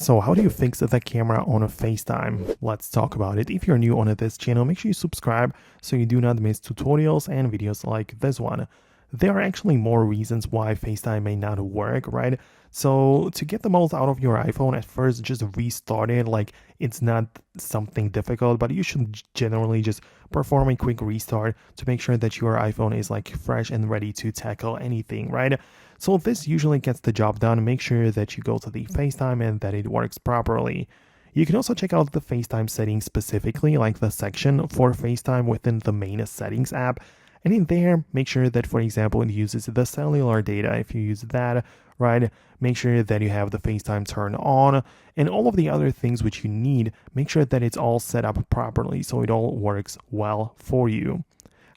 So how do you fix the camera on a FaceTime? Let's talk about it. If you're new on this channel, make sure you subscribe so you do not miss tutorials and videos like this one. There are actually more reasons why FaceTime may not work, right? So to get the most out of your iPhone, at first just restart it. Like, it's not something difficult, but you should generally just perform a quick restart to make sure that your iPhone is like fresh and ready to tackle anything, right? So this usually gets the job done. Make sure that you go to the FaceTime and that it works properly. You can also check out the FaceTime settings specifically, like the section for FaceTime within the main settings app. And in there, make sure that, for example, it uses the cellular data. If you use that, right, make sure that you have the FaceTime turned on and all of the other things which you need. Make sure that it's all set up properly so it all works well for you.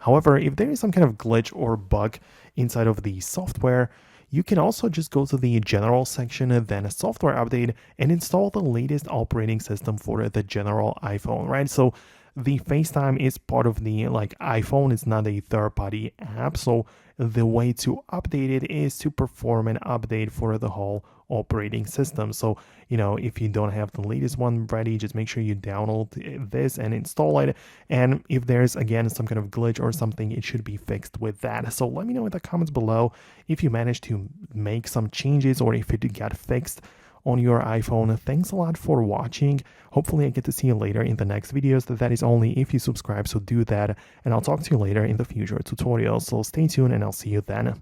However, if there is some kind of glitch or bug inside of the software, you can also just go to the general section, then a software update, and install the latest operating system for the general iPhone, right? So the FaceTime is part of the iPhone. It's not a third-party app. So the way to update it is to perform an update for the whole operating system. So, if you don't have the latest one ready, just make sure you download this and install it. And if there's, again, some kind of glitch or something, it should be fixed with that. So let me know in the comments below if you managed to make some changes or if it got fixed on your iPhone. Thanks a lot for watching. Hopefully I get to see you later in the next videos. That is only if you subscribe, so do that, and I'll talk to you later in the future tutorials. So stay tuned and I'll see you then.